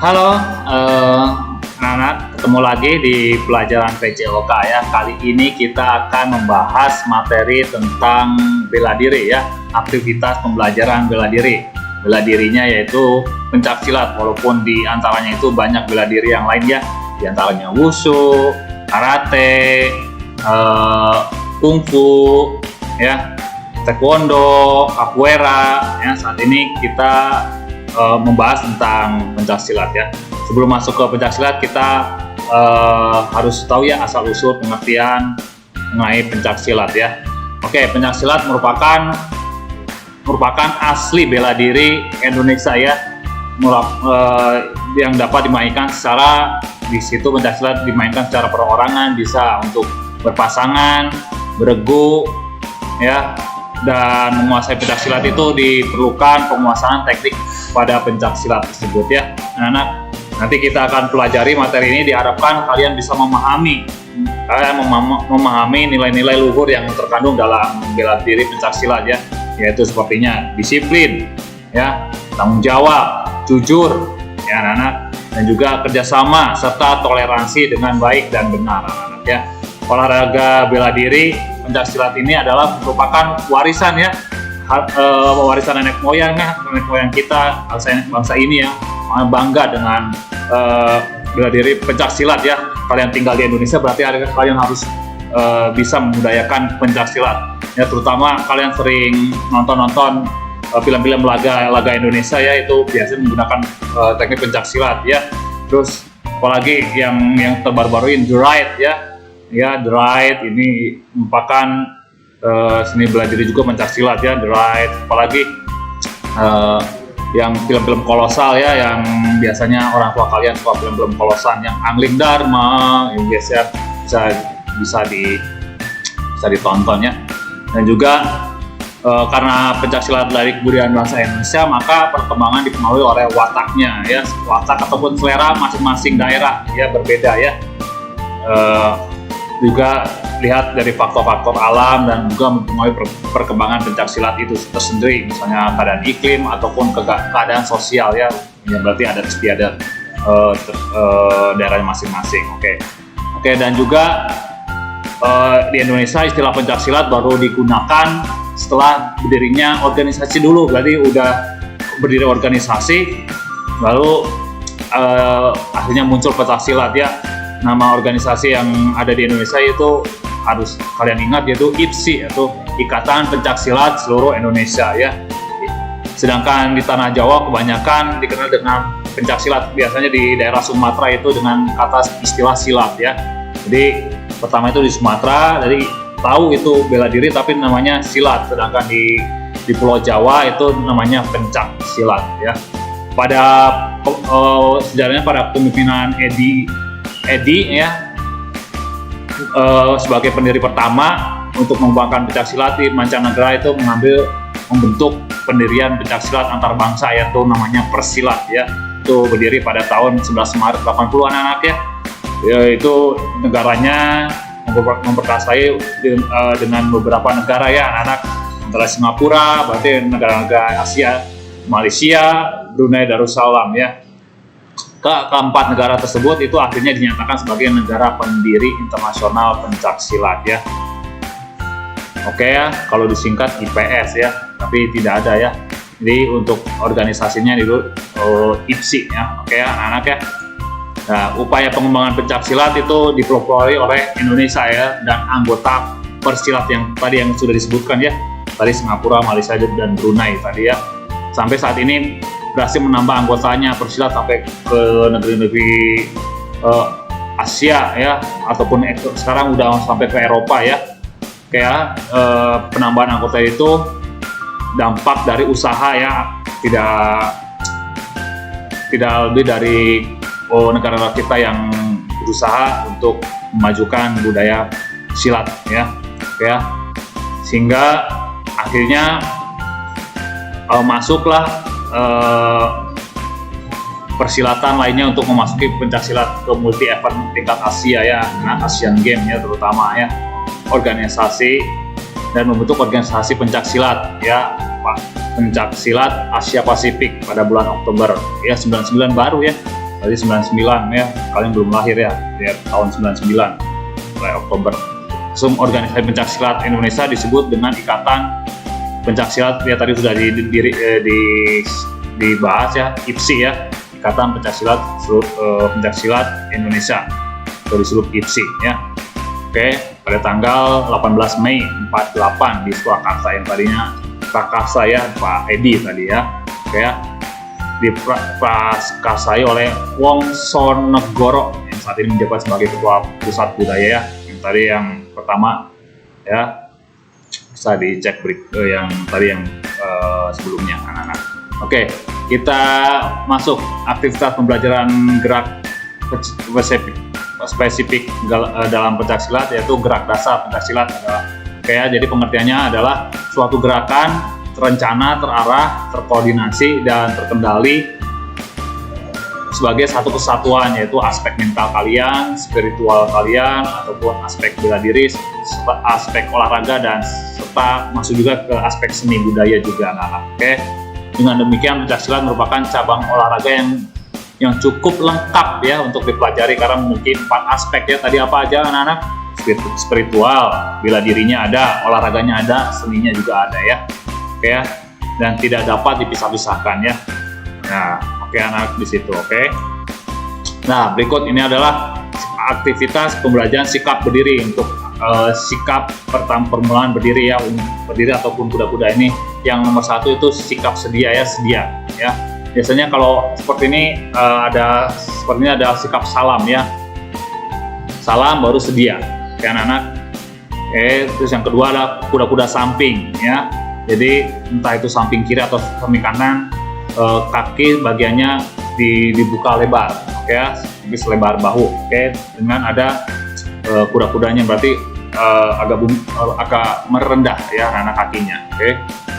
Halo, anak-anak, ketemu lagi di pelajaran PJOK ya. Kali ini kita akan membahas materi tentang bela diri ya, aktivitas pembelajaran bela diri. Bela dirinya yaitu pencaksilat, walaupun di antaranya itu banyak bela diri yang lain ya, di antaranya wushu, karate, kungfu, ya, taekwondo, capoeira. Ya, saat ini kita membahas tentang pencaksilat ya. Sebelum masuk ke pencaksilat, kita harus tahu ya asal usul pengertian mengenai pencaksilat ya. Oke, pencaksilat merupakan asli bela diri Indonesia ya, yang dapat dimainkan secara, di situ pencaksilat dimainkan secara perorangan, bisa untuk berpasangan, beregu ya. Dan menguasai pencaksilat itu diperlukan penguasaan teknik pada pencaksilat tersebut ya. Anak-anak, nanti kita akan pelajari materi ini, diharapkan kalian bisa memahami nilai-nilai luhur yang terkandung dalam bela diri pencaksilat ya, yaitu sepertinya disiplin ya, tanggung jawab, jujur ya anak-anak, dan juga kerjasama serta toleransi dengan baik dan benar anak-anak ya. Olahraga bela diri pencaksilat ini adalah merupakan warisan ya, warisan nenek moyang kita, bangsa ini ya, bangga dengan bela diri pencaksilat ya. Kalian tinggal di Indonesia berarti kalian harus bisa membudayakan pencaksilat ya, terutama kalian sering nonton film-film laga Indonesia ya, itu biasanya menggunakan teknik pencaksilat ya. Terus apalagi yang terbaru-baru ini The Raid ya, The Raid ini merupakan seni bela diri juga pencaksilat ya, The Raid. Apalagi yang film-film kolosal ya, yang biasanya orang tua kalian suka film-film kolosan, yang Angling Dharma yang biasa bisa ditonton ya. Dan juga karena pencaksilat dari kebudayaan bangsa Indonesia, maka perkembangan dipengaruhi oleh wataknya ya, watak ataupun selera masing-masing daerah ya, berbeda ya. Juga lihat dari faktor-faktor alam dan juga mempengaruhi perkembangan pencaksilat itu tersendiri, misalnya keadaan iklim ataupun keadaan sosial ya, yang berarti adat istiadat daerahnya masing-masing. Oke, dan juga di Indonesia istilah pencaksilat baru digunakan setelah berdirinya organisasi dulu, berarti udah berdiri organisasi baru akhirnya muncul pencaksilat ya. Nama organisasi yang ada di Indonesia itu harus kalian ingat, yaitu IPSI, yaitu Ikatan Pencaksilat Seluruh Indonesia ya. Sedangkan di tanah Jawa kebanyakan dikenal dengan pencaksilat, biasanya di daerah Sumatera itu dengan kata istilah silat ya. Jadi pertama itu di Sumatera, jadi tahu itu bela diri tapi namanya silat, sedangkan di Pulau Jawa itu namanya pencaksilat ya. Pada sejarahnya pada kepemimpinan Edi ya, sebagai pendiri pertama untuk mengembangkan pencaksilat di mancanegara, itu membentuk pendirian pencaksilat antar bangsa, yaitu namanya Persilat ya. Itu berdiri pada tahun 11 Maret 80 anak-anak ya. Itu negaranya memperkasai dengan beberapa negara ya anak-anak, antara Singapura, berarti negara-negara Asia, Malaysia, Brunei Darussalam ya. Keempat negara tersebut itu akhirnya dinyatakan sebagai negara pendiri internasional pencaksilat ya. Oke ya, kalau disingkat IPS ya, tapi tidak ada ya. Jadi untuk organisasinya itu IPSI ya. Oke ya anak-anak ya. Nah, upaya pengembangan pencaksilat itu dipelopori oleh Indonesia ya, dan anggota Persilat yang tadi yang sudah disebutkan ya, tadi Singapura, Malaysia dan Brunei tadi ya. Sampai saat ini berhasil menambah anggotanya Persilat sampai ke negeri-negeri Asia ya, ataupun sekarang udah sampai ke Eropa ya. Kayak penambahan anggota itu dampak dari usaha ya, tidak lebih dari negara kita yang berusaha untuk memajukan budaya silat ya, sehingga akhirnya masuklah persilatan lainnya untuk memasuki pencaksilat ke multi event tingkat Asia ya, Asian Games ya terutama ya, organisasi dan membentuk organisasi pencaksilat ya, pencaksilat Asia Pasifik pada bulan Oktober ya 99 baru ya. Tadi 99 ya, kalian belum lahir ya tahun 99 mulai Oktober. Organisasi Pencaksilat Indonesia disebut dengan Ikatan Pencaksilat ya, tadi sudah dibahas ya, IPSI ya, Ikatan Pencaksilat Indonesia atau disebut IPSI ya. Oke, pada tanggal 18 Mei 48 di Surakarta, yang tadinya Prakarsa ya, Pak Edi tadi ya. Oke ya, diprakarsai oleh Wongsonegoro yang saat ini menjabat sebagai Ketua Pusat Budaya ya. Yang tadi yang pertama ya, bisa dicek yang tadi yang sebelumnya anak-anak. Oke, kita masuk aktivitas pembelajaran gerak spesifik dalam pencaksilat, yaitu gerak dasar pencaksilat. Oke, jadi pengertiannya adalah suatu gerakan terencana, terarah, terkoordinasi, dan terkendali sebagai satu kesatuan, yaitu aspek mental kalian, spiritual kalian, ataupun aspek bela diri, aspek olahraga, dan serta masuk juga ke aspek seni budaya juga anak-anak. Oke, dengan demikian pencaksilat merupakan cabang olahraga yang cukup lengkap ya untuk dipelajari, karena memiliki 4 aspek ya. Tadi apa aja anak-anak? Spiritual, bela dirinya ada, olahraganya ada, seninya juga ada ya. Oke ya, dan tidak dapat dipisah-pisahkan ya. Nah, oke anak di situ, oke. Nah, berikut ini adalah aktivitas pembelajaran sikap berdiri untuk sikap permulaan berdiri ya, berdiri ataupun kuda-kuda ini. Yang nomor 1 itu sikap sedia ya, sedia ya. Biasanya kalau seperti ini ada sikap salam ya. Salam baru sedia ya anak-anak. Oke, terus yang kedua adalah kuda-kuda samping ya. Jadi entah itu samping kiri atau samping kanan, kaki bagiannya dibuka lebar, oke ya, selebar bahu, oke, dengan ada kuda-kudanya, berarti agak merendah ya anak kakinya, oke.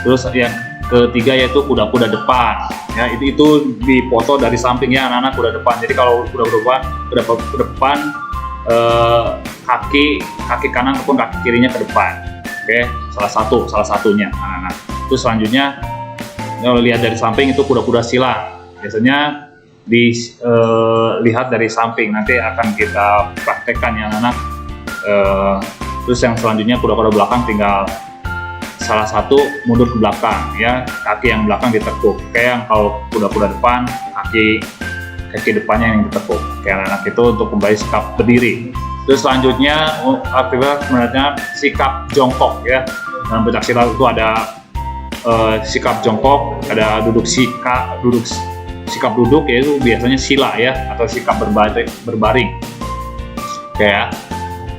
Terus yang ketiga yaitu kuda-kuda depan, ya itu dipoto dari samping ya anak-anak, kuda depan. Jadi kalau kuda depan, kaki kanan ataupun kaki kirinya ke depan. Oke, salah satunya anak-anak. Terus selanjutnya kalau lihat dari samping itu kuda-kuda silang. Biasanya dilihat dari samping, nanti akan kita praktekkan ya anak-anak. Terus yang selanjutnya kuda-kuda belakang, tinggal salah satu mundur ke belakang ya, kaki yang belakang ditekuk. Oke, yang kalau kuda-kuda depan, kaki depannya yang ditekuk. Oke anak-anak, itu untuk kembali sikap berdiri. Terus selanjutnya aktivitas sebenarnya sikap jongkok ya. Dalam pencaksilat itu ada sikap jongkok, ada sikap duduk yaitu biasanya sila ya, atau sikap berbaring. Oke ya.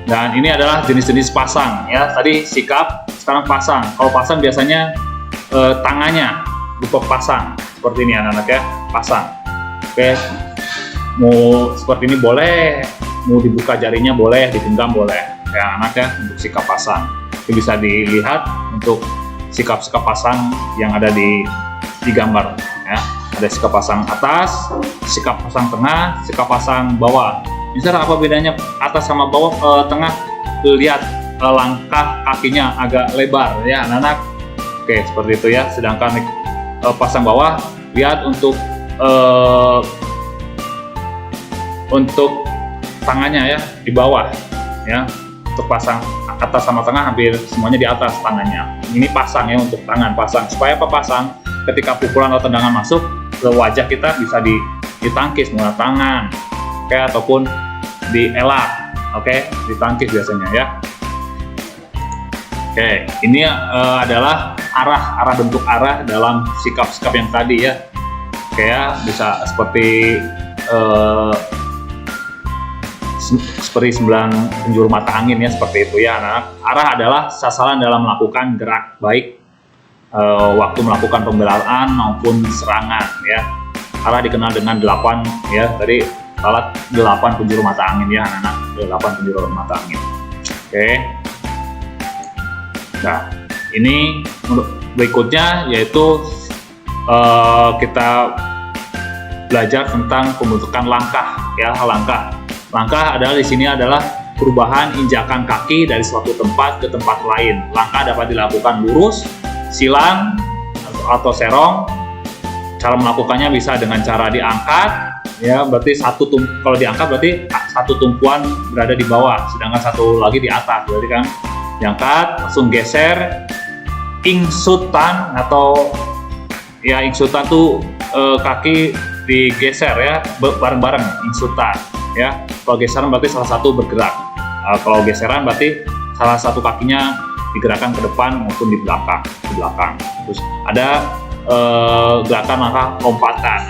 Dan ini adalah jenis-jenis pasang ya. Tadi sikap, sekarang pasang. Kalau pasang biasanya tangannya berupa pasang seperti ini anak-anak ya, pasang. Oke. Mau seperti ini boleh, mau dibuka jarinya boleh, digenggam boleh ya anak ya, untuk sikap pasang. Itu bisa dilihat untuk sikap-sikap pasang yang ada di gambar ya. Ada sikap pasang atas, sikap pasang tengah, sikap pasang bawah. Misalnya apa bedanya atas sama bawah? Tengah, lihat langkah kakinya agak lebar ya anak-anak. Oke, seperti itu ya. Sedangkan pasang bawah, lihat untuk tangannya ya di bawah ya. Untuk pasang atas sama tengah hampir semuanya di atas tangannya. Ini pasang ya, untuk tangan pasang. Supaya apa pasang? Ketika pukulan atau tendangan masuk ke wajah kita bisa ditangkis menggunakan tangan, oke, ataupun dielak, oke, ditangkis biasanya ya. Oke, ini adalah bentuk arah dalam sikap-sikap yang tadi ya. Oke ya, bisa seperti 9 penjuru mata angin ya, seperti itu ya anak. Arah adalah sasaran dalam melakukan gerak, baik waktu melakukan pembelaan maupun serangan ya. Arah dikenal dengan 8 ya, tadi alat 8 penjuru mata angin ya anak-anak, 8 penjuru mata angin. Oke. Nah, ini berikutnya yaitu kita belajar tentang pembentukan langkah ya. Langkah adalah di sini adalah perubahan injakan kaki dari suatu tempat ke tempat lain. Langkah dapat dilakukan lurus, silang, atau serong. Cara melakukannya bisa dengan cara diangkat, ya berarti kalau diangkat berarti satu tumpuan berada di bawah, sedangkan satu lagi di atas. Berarti kan diangkat, langsung geser, ingsutan atau ya ingsutan tuh kaki digeser ya bareng-bareng, ingsutan ya. Kalau geseran berarti salah satu bergerak. Kalau geseran berarti salah satu kakinya digerakkan ke depan maupun di belakang. Terus ada gerakan langkah lompatan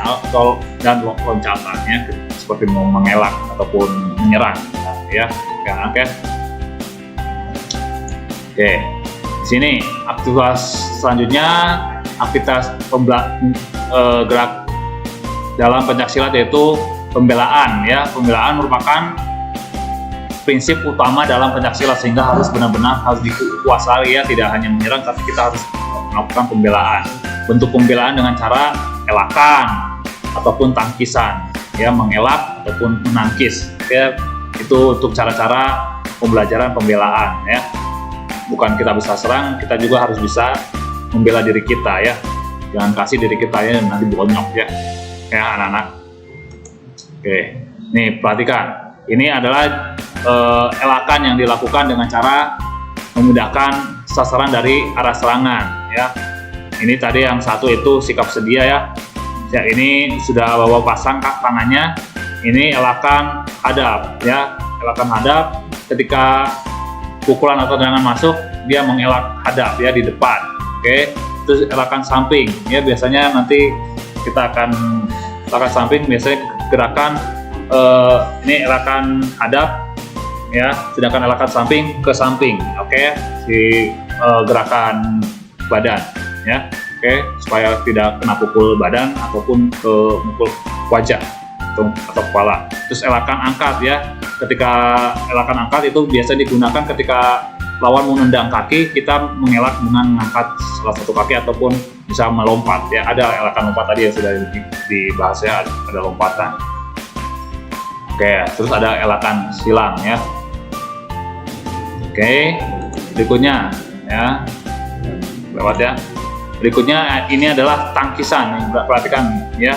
dan loncatan ya, seperti mau mengelak ataupun menyerang ya. Oke. Di sini aktivitas selanjutnya, aktivitas gerak dalam pencaksilat yaitu pembelaan ya. Pembelaan merupakan prinsip utama dalam pencaksilat, sehingga harus benar-benar dikuasai ya, tidak hanya menyerang tapi kita harus melakukan pembelaan. Bentuk pembelaan dengan cara elakan ataupun tangkisan ya, mengelak ataupun menangkis ya. Itu untuk cara-cara pembelajaran pembelaan ya. Bukan kita bisa serang, kita juga harus bisa membela diri kita ya. Jangan kasih diri kita ya nanti bonyok ya anak-anak. Oke, nih perhatikan, ini adalah elakan yang dilakukan dengan cara memudahkan sasaran dari arah serangan ya. Ini tadi yang satu itu sikap sedia ya. Ini sudah bawa pasang tangannya. Ini elakan hadap ya. Elakan hadap, ketika pukulan atau tendangan masuk, dia mengelak hadap ya di depan. Oke. Terus elakan samping ya, biasanya nanti kita akan elakan samping, biasanya gerakan ini elakan hadap ya, sedangkan elakan samping ke samping. Oke. Si gerakan badan ya, oke, supaya tidak kena pukul badan ataupun ke mukul wajah atau kepala. Terus elakan angkat ya, ketika elakan angkat itu biasa digunakan ketika lawan menendang kaki, kita mengelak dengan mengangkat salah satu kaki ataupun bisa melompat ya. Ada elakan lompat tadi yang sudah dibahas ya, ada lompatan. Oke, terus ada elakan silang ya. Oke, berikutnya ya, lewat ya. Berikutnya ini adalah tangkisan. Perhatikan ya.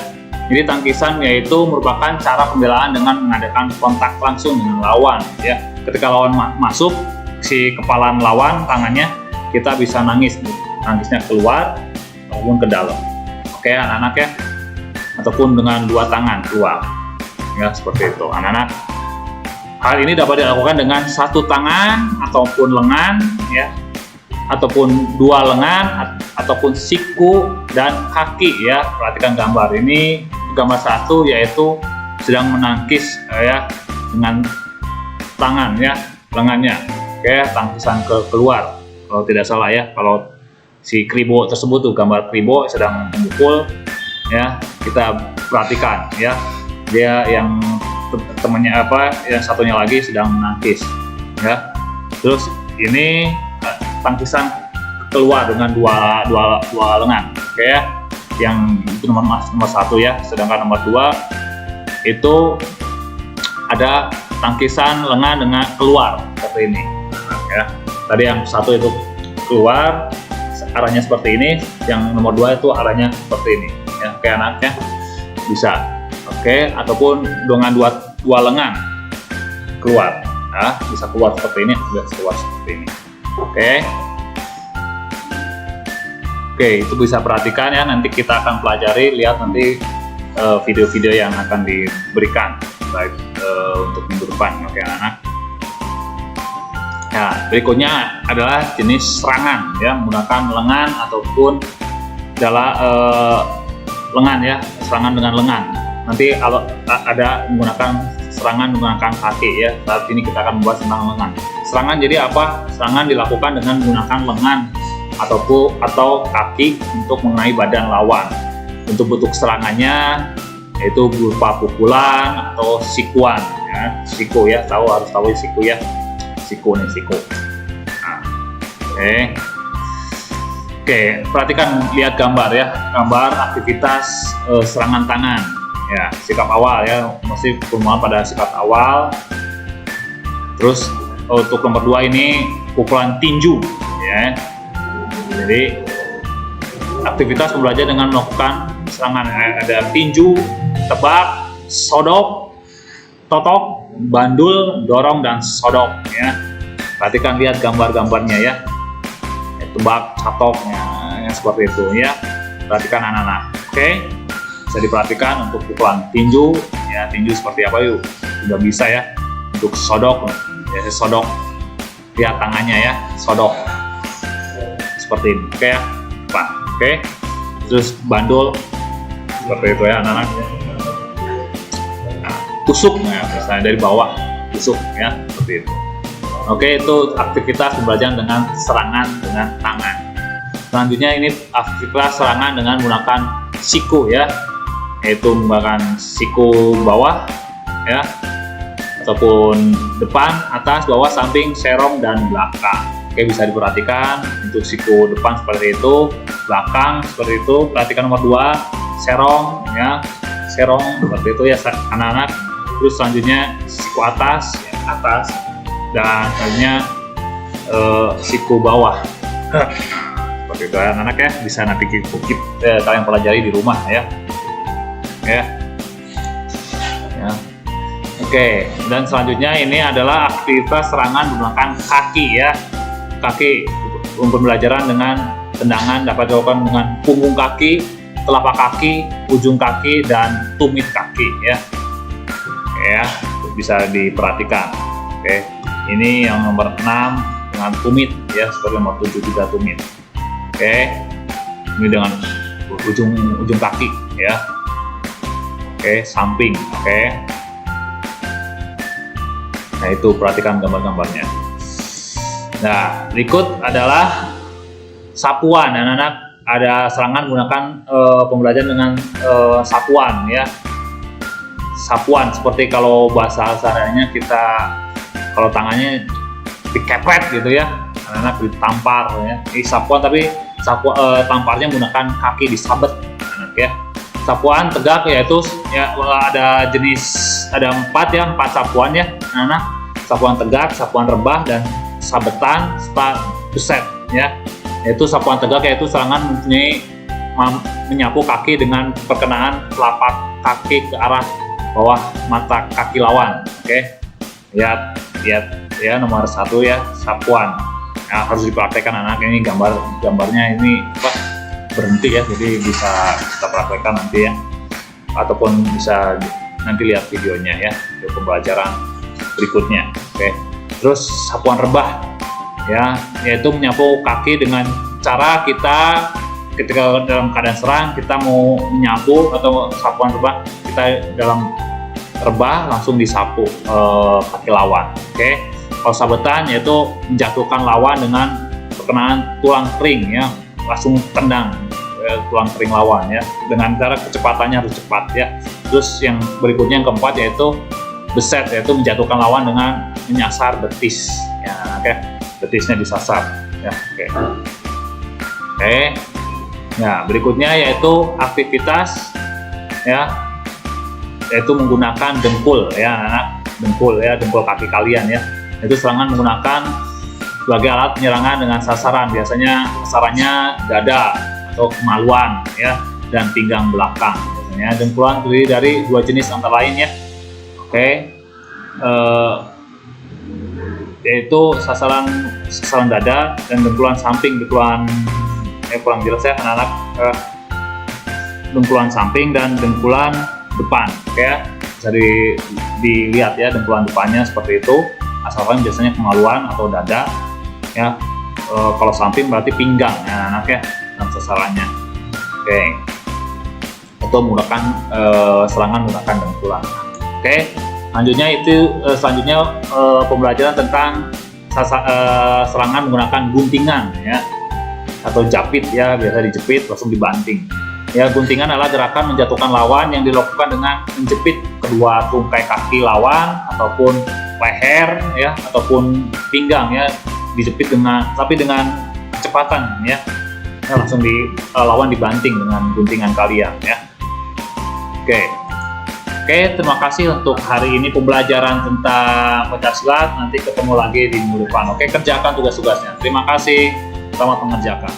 Jadi tangkisan yaitu merupakan cara pembelaan dengan mengadakan kontak langsung dengan lawan ya. Ketika lawan masuk si kepalan lawan tangannya, kita bisa nangisnya keluar ataupun ke dalam. Oke anak-anak ya. Ataupun dengan dua tangan keluar. Ya seperti itu anak-anak. Hal ini dapat dilakukan dengan satu tangan ataupun lengan ya, ataupun dua lengan ataupun siku dan kaki ya. Perhatikan gambar ini, gambar satu yaitu sedang menangkis ya dengan tangan ya, lengannya. Oke, tangkisan keluar kalau tidak salah ya. Kalau si kribo tersebut tuh gambar kribo sedang memukul ya, kita perhatikan ya, dia yang temannya yang satunya lagi sedang menangkis ya. Terus ini tangkisan keluar dengan dua lengan, oke ya. Yang itu nomor satu ya, sedangkan nomor dua itu ada tangkisan lengan dengan keluar seperti ini ya. Tadi yang satu itu keluar arahnya seperti ini, yang nomor dua itu arahnya seperti ini ya. Oke anaknya bisa, oke, ataupun dengan dua lengan keluar ya, bisa keluar seperti ini, bisa keluar seperti ini. Oke, itu bisa perhatikan ya, nanti kita akan pelajari, lihat nanti video-video yang akan diberikan baik untuk minggu depan. Oke anak-anak. Ya, berikutnya adalah jenis serangan ya, menggunakan lengan ataupun lengan ya, serangan dengan lengan. Nanti kalau ada menggunakan serangan menggunakan kaki ya. Saat ini kita akan membahas tentang lengan. Serangan jadi apa? Serangan dilakukan dengan menggunakan lengan atau kaki untuk mengenai badan lawan. Bentuk-bentuk serangannya yaitu berupa pukulan atau sikuan ya. Siku ya, harus tahu siku ya. Siku. Nah, oke, perhatikan, lihat gambar ya. Gambar aktivitas serangan tangan ya, sikap awal ya, masih bermula pada sikap awal. Terus untuk nomor 2 ini pukulan tinju ya. Jadi aktivitas pembelajar dengan melakukan serangan, ada tinju, tebak, sodok, totok, bandul, dorong, dan sodok ya. Perhatikan, lihat gambar-gambarnya ya. Tebak, catoknya ya, seperti itu ya. Perhatikan anak-anak. Oke. Bisa diperhatikan untuk pukulan tinju ya, tinju seperti apa yuk. Sudah bisa ya. Untuk sodok ya, sodok. Lihat tangannya ya, sodok. Seperti ini. Oke ya. Pak. Oke. Terus bandul seperti itu ya anak-anak. Nah, tusuk ya, misalnya dari bawah tusuk ya, seperti itu. Oke, itu aktivitas pembelajaran dengan serangan dengan tangan. Selanjutnya ini aktivitas serangan dengan menggunakan siku ya, yaitu menggunakan siku bawah ya, ataupun depan, atas, bawah, samping, serong, dan belakang. Oke, bisa diperhatikan untuk siku depan seperti itu, belakang seperti itu. Perhatikan nomor 2, serong ya, serong seperti itu ya anak-anak. Terus selanjutnya siku atas ya, atas, dan selanjutnya siku bawah seperti itu ya anak-anak ya. Bisa nanti kalian pelajari di rumah ya. Ya. Oke, dan selanjutnya ini adalah aktivitas serangan menggunakan kaki ya. Kaki untuk pembelajaran dengan tendangan dapat dilakukan dengan punggung kaki, telapak kaki, ujung kaki, dan tumit kaki ya. Oke ya, bisa diperhatikan. Oke, ini yang nomor 6 dengan tumit ya, seperti nomor 7 juga tumit. Oke, ini dengan ujung kaki ya. Oke, samping. Oke. Nah, itu perhatikan gambar-gambarnya. Nah, berikut adalah sapuan anak-anak. Ada serangan menggunakan pembelajaran dengan sapuan ya. Sapuan seperti kalau bahasa sehariannya kita, kalau tangannya dikepret gitu ya, anak-anak ditampar ya. Ini sapuan, tapi tamparnya menggunakan kaki, disabet anak ya. Sapuan tegak yaitu ya, ada 4 sapuan ya anak-anak. Sapuan tegak, sapuan rebah, dan sabetan serta beset ya. Yaitu sapuan tegak yaitu serangan mempunyai menyapu kaki dengan perkenaan telapak kaki ke arah bawah mata kaki lawan. Oke, lihat ya nomor 1 ya, sapuan. Nah, harus diperhatikan anak, ini gambarnya ini berhenti ya, jadi bisa kita praktekkan nanti ya, ataupun bisa nanti lihat videonya ya, video pembelajaran berikutnya. Oke, terus sapuan rebah ya, yaitu menyapu kaki dengan cara kita ketika dalam keadaan serang, kita mau menyapu atau sapuan rebah, kita dalam rebah langsung disapu kaki lawan. Oke, kalau sabetan yaitu menjatuhkan lawan dengan perkenaan tulang kering ya, langsung tendang tulang kering lawan ya, dengan cara kecepatannya harus cepat ya. Terus yang berikutnya yang keempat yaitu beset, yaitu menjatuhkan lawan dengan menyasar betis ya. Oke, betisnya disasar ya. Oke. Nah, berikutnya yaitu aktivitas ya, yaitu menggunakan dengkul ya anak, dengkul ya, dengkul kaki kalian ya. Itu serangan menggunakan sebagai alat penyerangan dengan sasaran, biasanya sasarannya dada atau kemaluan ya, dan pinggang belakang. Biasanya dengkulan terdiri dari 2 jenis antara lain ya. Oke, yaitu sasaran dada dan dengkulan samping, dengkulan kurang jelas ya anak-anak, dengkulan samping dan dengkulan depan. Oke ya, bisa dilihat ya dengkulan depannya seperti itu, asalkan biasanya kemaluan atau dada ya. Kalau samping berarti pinggang ya anak ya, dan sasarannya. Oke, untuk menggunakan serangan menggunakan dengkulan. Oke, selanjutnya pembelajaran tentang serangan menggunakan guntingan ya, atau japit ya, biasa dijepit langsung dibanting ya. Guntingan adalah gerakan menjatuhkan lawan yang dilakukan dengan menjepit kedua tungkai kaki lawan ataupun leher ya, ataupun pinggang ya, dijepit dengan kecepatan ya, langsung lawan dibanting dengan guntingan kalian ya. Oke, terima kasih untuk hari ini pembelajaran tentang pencaksilat. Nanti ketemu lagi di minggu depan. Oke, kerjakan tugas-tugasnya. Terima kasih, selamat mengerjakan.